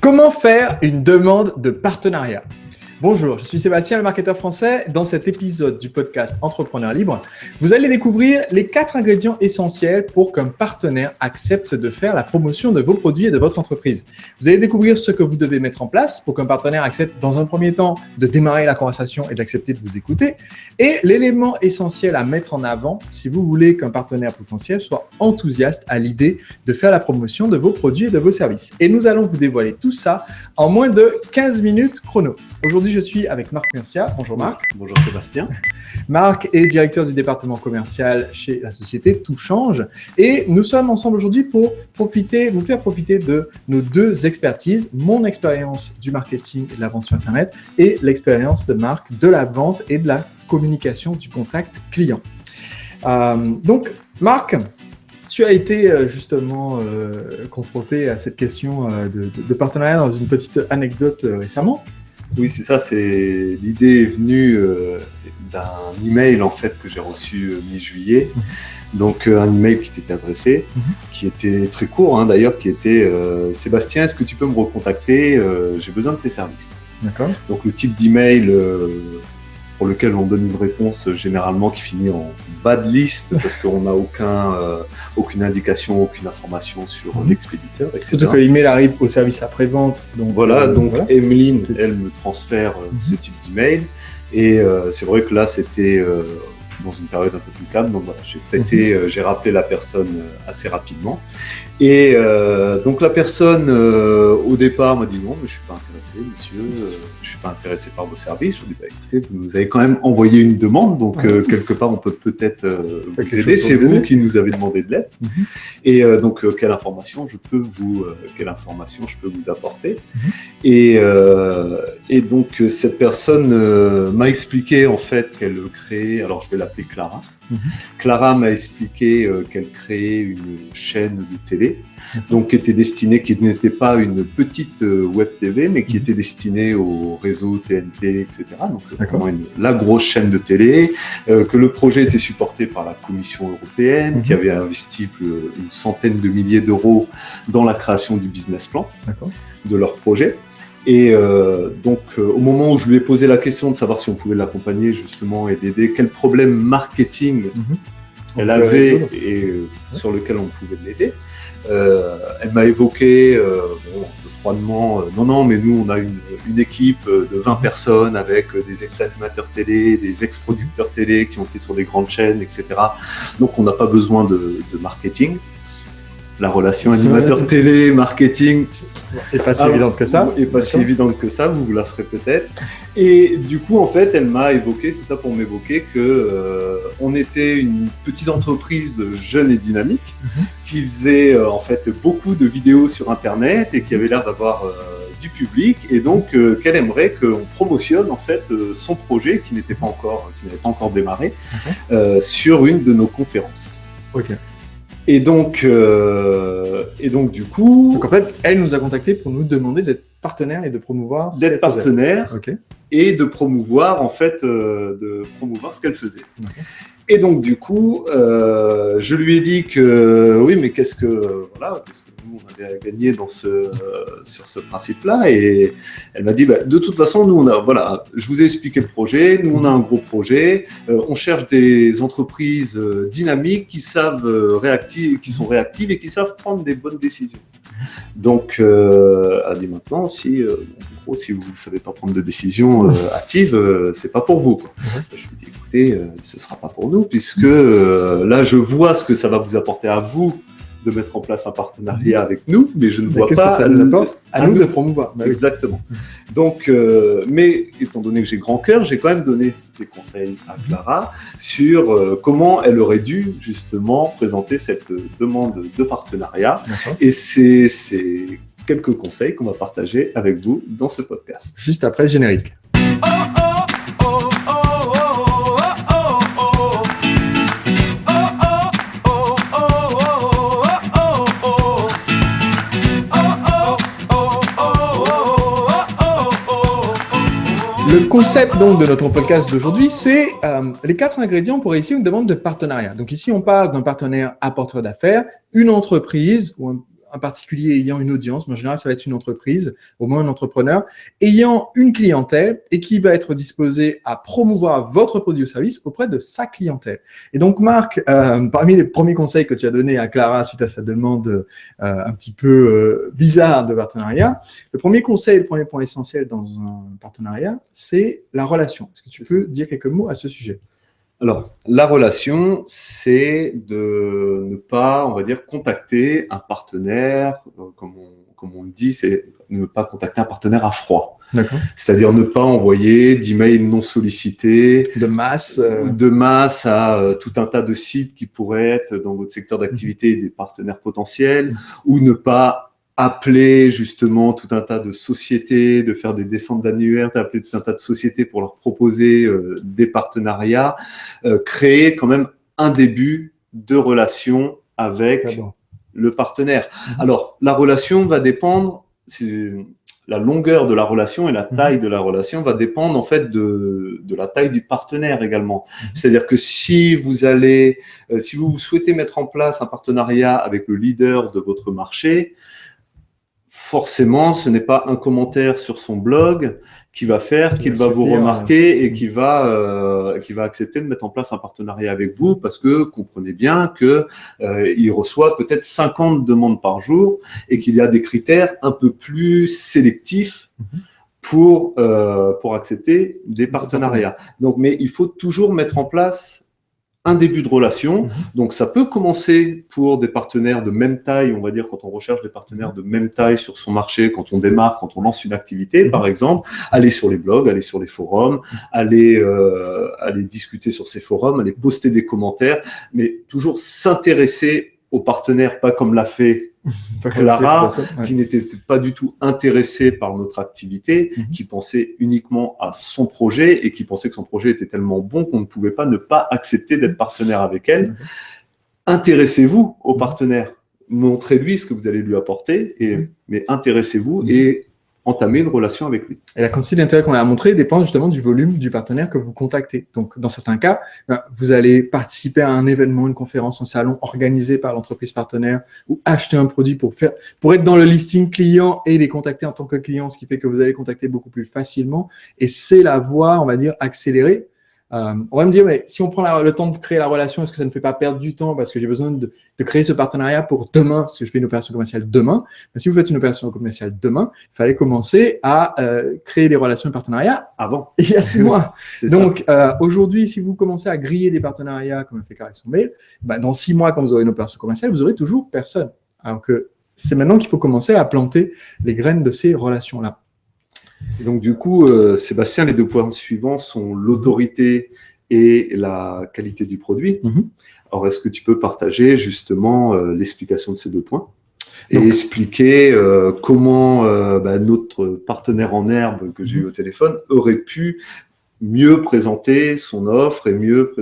Comment faire une demande de partenariat? Bonjour, je suis Sébastien, le marketeur français. Dans cet épisode du podcast Entrepreneur Libre, vous allez découvrir les 4 ingrédients essentiels pour qu'un partenaire accepte de faire la promotion de vos produits et de votre entreprise. Vous allez découvrir ce que vous devez mettre en place pour qu'un partenaire accepte dans un premier temps de démarrer la conversation et d'accepter de vous écouter. Et l'élément essentiel à mettre en avant si vous voulez qu'un partenaire potentiel soit enthousiaste à l'idée de faire la promotion de vos produits et de vos services. Et nous allons vous dévoiler tout ça en moins de 15 minutes chrono. Aujourd'hui, je suis avec Marc Murcia. Bonjour Marc. Bonjour Sébastien. Marc est directeur du département commercial chez la société Tout Change. Et nous sommes ensemble aujourd'hui pour vous faire profiter de nos 2 expertises, mon expérience du marketing et de la vente sur Internet et l'expérience de Marc de la vente et de la communication du contact client. Donc Marc, tu as été justement confronté à cette question de partenariat dans une petite anecdote récemment. Oui, c'est ça. L'idée est venue d'un email en fait que j'ai reçu mi-juillet. Donc un email qui t'était adressé, qui était très court d'ailleurs, qui était Sébastien, est-ce que tu peux me recontacter? J'ai besoin de tes services. D'accord. Donc le type d'email pour lequel on donne une réponse généralement qui finit en bad list parce qu'on n'a aucune indication, aucune information sur l'expéditeur, etc. Surtout que l'email arrive au service après-vente. Donc voilà. Emeline, elle me transfère ce type d'email. Et c'est vrai que là, c'était dans une période un peu plus calme. Donc voilà, j'ai rappelé la personne assez rapidement. Et donc la personne, au départ, m'a dit non, mais je suis pas intéressé, monsieur, je suis pas intéressé par vos services. Je lui ai dit, écoutez, vous avez quand même envoyé une demande, donc quelque part, on peut peut-être vous aider. C'est vous qui nous avez demandé de l'aide. Et donc, quelle information je peux vous apporter? Et donc, cette personne m'a expliqué en fait qu'elle créait, alors je vais l'appeler Clara. Clara m'a expliqué qu'elle créait une chaîne de télé, donc qui n'était pas une petite web TV, mais qui était destinée au réseau TNT, etc. Donc vraiment la grosse chaîne de télé, que le projet était supporté par la Commission européenne, qui avait investi une centaine de milliers d'euros dans la création du business plan de leur projet. Et donc, au moment où je lui ai posé la question de savoir si on pouvait l'accompagner justement et l'aider, quel problème marketing elle avait et sur lequel on pouvait l'aider, elle m'a évoqué un peu froidement, non, mais nous on a une équipe de 20 personnes avec des ex-animateurs télé, des ex-producteurs télé qui ont été sur des grandes chaînes, etc. Donc on n'a pas besoin de marketing. La relation animateur télé, marketing est pas si évidente que ça. Et pas si évidente que ça, vous la ferez peut-être. Et du coup, en fait, elle m'a évoqué, tout ça pour m'évoquer que on était une petite entreprise jeune et dynamique qui faisait en fait beaucoup de vidéos sur Internet et qui avait l'air d'avoir du public, et donc qu'elle aimerait qu'on promotionne en fait son projet qui n'avait pas encore démarré sur une de nos conférences. Et donc, du coup... Donc, en fait, elle nous a contactés pour nous demander d'être partenaire et de promouvoir ce qu'elle faisait. Et de promouvoir, en fait, ce qu'elle faisait. Et donc, du coup, je lui ai dit que, oui, mais qu'est-ce que nous, on avait à gagner sur ce principe-là? Et elle m'a dit, de toute façon, nous, je vous ai expliqué le projet, nous, on a un gros projet, on cherche des entreprises dynamiques qui sont réactives et qui savent prendre des bonnes décisions. Donc, elle a dit maintenant, si vous ne savez pas prendre de décisions hâtives, c'est pas pour vous. Je lui ai dit, écoutez, ce sera pas pour nous, puisque là, je vois ce que ça va vous apporter à vous de mettre en place un partenariat avec nous, mais je ne vois pas que ça nous apporte à nous de promouvoir. Exactement. Donc, mais étant donné que j'ai grand cœur, j'ai quand même donné des conseils à Clara sur comment elle aurait dû justement présenter cette demande de partenariat. Et c'est quelques conseils qu'on va partager avec vous dans ce podcast. Juste après le générique. Le concept donc de notre podcast d'aujourd'hui, c'est les 4 ingrédients pour réussir une demande de partenariat. Donc ici, on parle d'un partenaire apporteur d'affaires, une entreprise ou un un particulier ayant une audience, mais en général, ça va être une entreprise, au moins un entrepreneur, ayant une clientèle et qui va être disposé à promouvoir votre produit ou service auprès de sa clientèle. Et donc, Marc, parmi les premiers conseils que tu as donnés à Clara suite à sa demande un petit peu bizarre de partenariat, le premier conseil, le premier point essentiel dans un partenariat, c'est la relation. Est-ce que tu peux dire quelques mots à ce sujet? Alors, la relation, c'est de ne pas, on va dire, contacter un partenaire, comme on le dit, c'est ne pas contacter un partenaire à froid. D'accord. C'est-à-dire ne pas envoyer d'emails non sollicités De masse à tout un tas de sites qui pourraient être dans votre secteur d'activité des partenaires potentiels, ou ne pas appeler justement tout un tas de sociétés, de faire des descentes d'annuaires, d'appeler tout un tas de sociétés pour leur proposer des partenariats, créer quand même un début de relation avec le partenaire. Alors, la relation va dépendre, la longueur de la relation et la taille de la relation va dépendre en fait de la taille du partenaire également. C'est-à-dire que si vous souhaitez mettre en place un partenariat avec le leader de votre marché, forcément, ce n'est pas un commentaire sur son blog qui va faire qu'il va vous remarquer et qui va accepter de mettre en place un partenariat avec vous, parce que comprenez bien que il reçoit peut-être 50 demandes par jour et qu'il y a des critères un peu plus sélectifs pour accepter des partenariats. Donc, mais il faut toujours mettre en place un début de relation. Donc, ça peut commencer pour des partenaires de même taille, on va dire, quand on recherche des partenaires de même taille sur son marché, quand on démarre, quand on lance une activité, par exemple, aller sur les blogs, aller sur les forums, aller discuter sur ces forums, aller poster des commentaires, mais toujours s'intéresser aux partenaires, pas comme l'a fait Clara, qui n'était pas du tout intéressée par notre activité, qui pensait uniquement à son projet et qui pensait que son projet était tellement bon qu'on ne pouvait pas ne pas accepter d'être partenaire avec elle. Intéressez-vous au partenaire, montrez-lui ce que vous allez lui apporter, mais intéressez-vous et entamer une relation avec lui. Et la quantité d'intérêt qu'on a montré dépend justement du volume du partenaire que vous contactez. Donc, dans certains cas, vous allez participer à un événement, une conférence, un salon organisé par l'entreprise partenaire ou acheter un produit pour être dans le listing client et les contacter en tant que client, ce qui fait que vous allez contacter beaucoup plus facilement. Et c'est la voie, on va dire, accélérée. On va me dire, mais si on prend le temps de créer la relation, est-ce que ça ne fait pas perdre du temps parce que j'ai besoin de créer ce partenariat pour demain, parce que je fais une opération commerciale demain. Mais si vous faites une opération commerciale demain, il fallait commencer à créer des relations de partenariat avant, il y a 6 mois. Donc, aujourd'hui, si vous commencez à griller des partenariats, comme fait Clara avec son mail, dans 6 mois, quand vous aurez une opération commerciale, vous aurez toujours personne. Alors que c'est maintenant qu'il faut commencer à planter les graines de ces relations-là. Et donc, du coup, Sébastien, les 2 points suivants sont l'autorité et la qualité du produit. Alors, est-ce que tu peux partager justement l'explication de ces 2 points et expliquer comment notre partenaire en herbe que j'ai eu au téléphone aurait pu mieux présenter son offre et mieux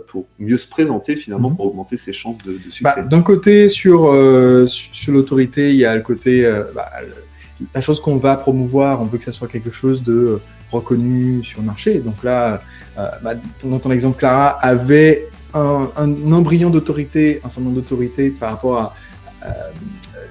pour mieux se présenter finalement pour augmenter ses chances de succès. D'un côté, sur l'autorité, il y a le côté la chose qu'on va promouvoir, on veut que ça soit quelque chose de reconnu sur le marché. Donc là, dans ton exemple, Clara avait un embryon d'autorité, un certain nombre d'autorité par rapport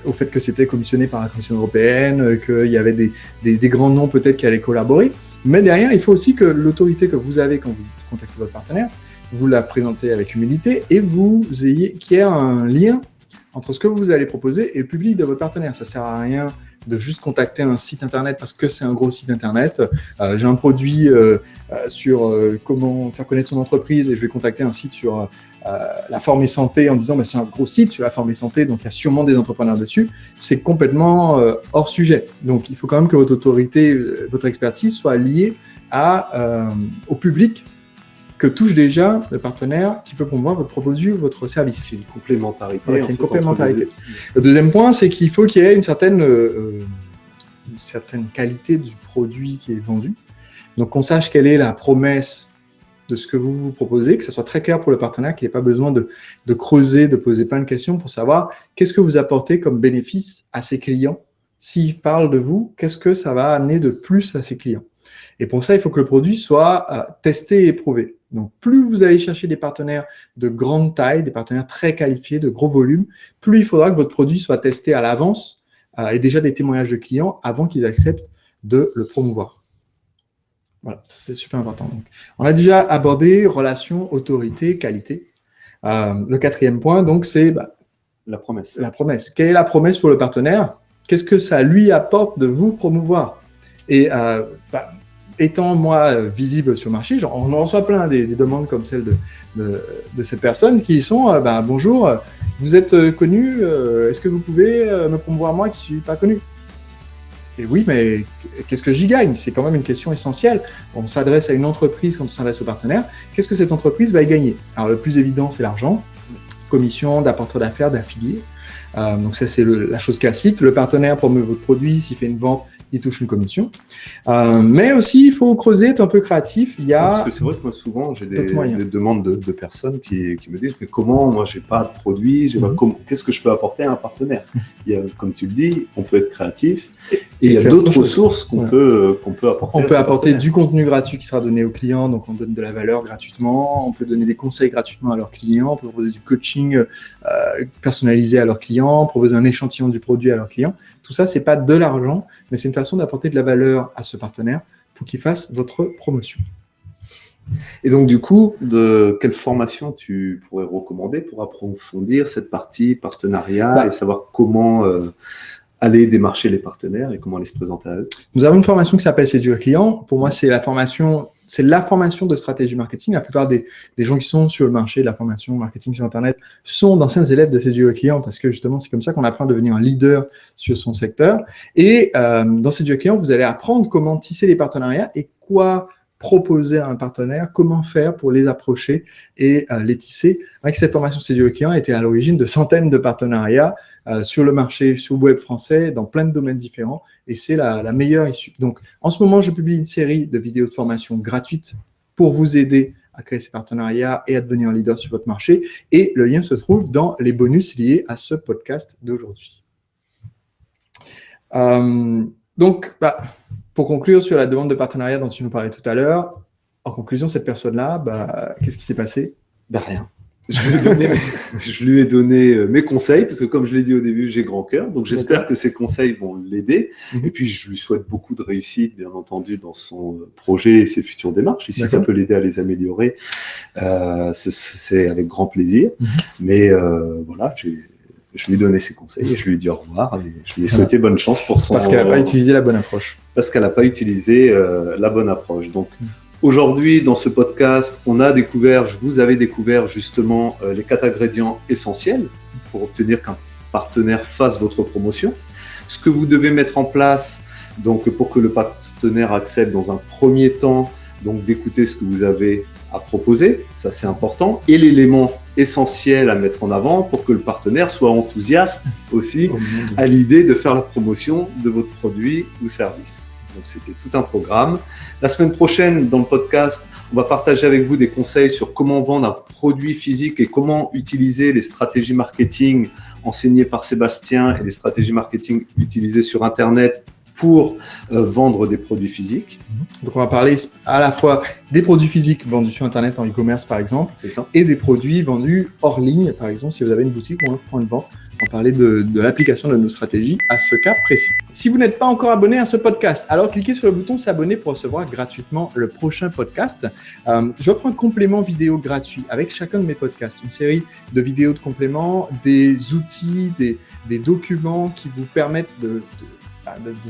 au fait que c'était commissionné par la Commission européenne, qu'il y avait des grands noms peut-être qui allaient collaborer. Mais derrière, il faut aussi que l'autorité que vous avez quand vous contactez votre partenaire, vous la présentez avec humilité et qu'il y ait un lien entre ce que vous allez proposer et le public de votre partenaire. Ça ne sert à rien de juste contacter un site internet parce que c'est un gros site internet. J'ai un produit sur comment faire connaître son entreprise et je vais contacter un site sur la forme et santé en disant c'est un gros site sur la forme et santé, donc il y a sûrement des entrepreneurs dessus. C'est complètement hors sujet. Donc il faut quand même que votre autorité, votre expertise soit liée au public que touche déjà le partenaire qui peut promouvoir votre produit ou votre service. C'est une complémentarité. Ouais, une complémentarité. Le deuxième point, c'est qu'il faut qu'il y ait une certaine qualité du produit qui est vendu. Donc, qu'on sache quelle est la promesse de ce que vous proposez, que ça soit très clair pour le partenaire, qu'il n'ait pas besoin de creuser, de poser plein de questions pour savoir qu'est-ce que vous apportez comme bénéfice à ses clients. S'il parle de vous, qu'est-ce que ça va amener de plus à ses clients? Et pour ça, il faut que le produit soit testé et éprouvé. Donc, plus vous allez chercher des partenaires de grande taille, des partenaires très qualifiés, de gros volume, plus il faudra que votre produit soit testé à l'avance et déjà des témoignages de clients avant qu'ils acceptent de le promouvoir. Voilà, c'est super important. Donc, on a déjà abordé relations, autorité, qualité. Le quatrième point, donc, c'est la promesse. La promesse. Quelle est la promesse pour le partenaire? Qu'est-ce que ça lui apporte de vous promouvoir? Et étant moi visible sur le marché, on en reçoit plein des demandes comme celle de ces personnes qui sont bonjour, vous êtes connu, est-ce que vous pouvez me promouvoir moi qui ne suis pas connu? Et oui, mais qu'est-ce que j'y gagne? C'est quand même une question essentielle. On s'adresse à une entreprise quand on s'adresse au partenaire. Qu'est-ce que cette entreprise va y gagner? Alors, le plus évident, c'est l'argent, commission, d'apporteur d'affaires, d'affiliés. Donc, ça, c'est la chose classique. Le partenaire promeut votre produit, s'il fait une vente, il touche une commission. Mais aussi, il faut creuser, être un peu créatif. Parce que c'est vrai que moi, souvent, j'ai des demandes de personnes qui me disent mais comment, moi, j'ai pas de produit, qu'est-ce que je peux apporter à un partenaire? Il y a, comme tu le dis, on peut être créatif. Et il y a d'autres ressources qu'on peut apporter. On peut apporter du contenu gratuit qui sera donné aux clients, donc on donne de la valeur gratuitement, on peut donner des conseils gratuitement à leurs clients, on peut proposer du coaching personnalisé à leurs clients, proposer un échantillon du produit à leurs clients. Tout ça, c'est pas de l'argent, mais c'est une façon d'apporter de la valeur à ce partenaire pour qu'il fasse votre promotion. Et donc, du coup, de quelle formation tu pourrais recommander pour approfondir cette partie partenariat et savoir comment aller démarcher les partenaires et comment aller se présenter à eux? Nous avons une formation qui s'appelle Séduire client. Pour moi, c'est la formation de stratégie marketing. La plupart des gens qui sont sur le marché de la formation marketing sur Internet sont d'anciens élèves de Séduire client parce que justement, c'est comme ça qu'on apprend à devenir un leader sur son secteur. Et dans Séduire client, vous allez apprendre comment tisser les partenariats et quoi proposer à un partenaire, comment faire pour les approcher et les tisser. Avec cette formation Séduire client était à l'origine de centaines de partenariats sur le marché, sur le web français, dans plein de domaines différents, et c'est la meilleure issue. Donc, en ce moment, je publie une série de vidéos de formation gratuites pour vous aider à créer ces partenariats et à devenir un leader sur votre marché, et le lien se trouve dans les bonus liés à ce podcast d'aujourd'hui. Donc, pour conclure sur la demande de partenariat dont tu nous parlais tout à l'heure, en conclusion, cette personne-là, qu'est-ce qui s'est passé? Rien. Je lui ai donné mes conseils, parce que comme je l'ai dit au début, j'ai grand cœur. Donc, j'espère que ces conseils vont l'aider. Et puis, je lui souhaite beaucoup de réussite, bien entendu, dans son projet et ses futures démarches. Et si ça peut l'aider à les améliorer, c'est avec grand plaisir. Mais voilà, je lui ai donné ses conseils et je lui ai dit au revoir. Et je lui ai souhaité bonne chance pour son… Parce qu'elle n'a pas utilisé la bonne approche. Parce qu'elle n'a pas utilisé la bonne approche. Donc, aujourd'hui, dans ce podcast, vous avez découvert justement les 4 ingrédients essentiels pour obtenir qu'un partenaire fasse votre promotion. Ce que vous devez mettre en place donc, pour que le partenaire accepte dans un premier temps, donc d'écouter ce que vous avez à proposer, ça c'est important, et l'élément essentiel à mettre en avant pour que le partenaire soit enthousiaste aussi à l'idée de faire la promotion de votre produit ou service. Donc, c'était tout un programme. La semaine prochaine, dans le podcast, on va partager avec vous des conseils sur comment vendre un produit physique et comment utiliser les stratégies marketing enseignées par Sébastien et les stratégies marketing utilisées sur Internet pour vendre des produits physiques. Donc, on va parler à la fois des produits physiques vendus sur Internet en e-commerce, par exemple, c'est ça, et des produits vendus hors ligne, par exemple, si vous avez une boutique ou un point de vente. On va parler de l'application de nos stratégies à ce cas précis. Si vous n'êtes pas encore abonné à ce podcast, alors cliquez sur le bouton s'abonner pour recevoir gratuitement le prochain podcast. J'offre un complément vidéo gratuit avec chacun de mes podcasts, une série de vidéos de compléments, des outils, des documents qui vous permettent de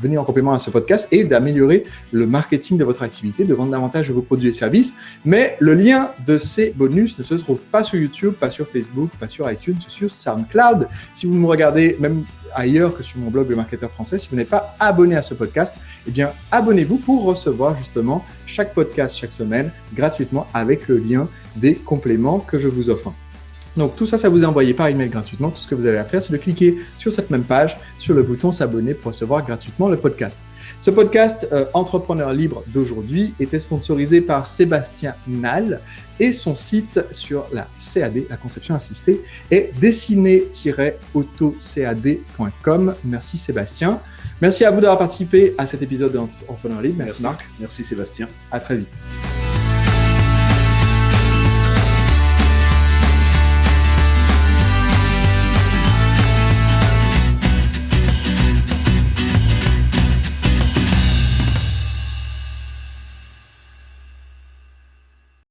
venir en complément à ce podcast et d'améliorer le marketing de votre activité, de vendre davantage de vos produits et services. Mais le lien de ces bonus ne se trouve pas sur YouTube, pas sur Facebook, pas sur iTunes, sur SoundCloud. Si vous me regardez même ailleurs que sur mon blog Le Marketeur Français, si vous n'êtes pas abonné à ce podcast, eh bien abonnez-vous pour recevoir justement chaque podcast chaque semaine gratuitement avec le lien des compléments que je vous offre. Donc, tout ça, ça vous est envoyé par email gratuitement. Tout ce que vous avez à faire, c'est de cliquer sur cette même page, sur le bouton s'abonner pour recevoir gratuitement le podcast. Ce podcast Entrepreneur libre d'aujourd'hui était sponsorisé par Sébastien Nal et son site sur la CAD, la conception assistée, est dessiner-autocad.com. Merci Sébastien. Merci à vous d'avoir participé à cet épisode d'Entrepreneur Libre. Merci Marc. Merci Sébastien. À très vite.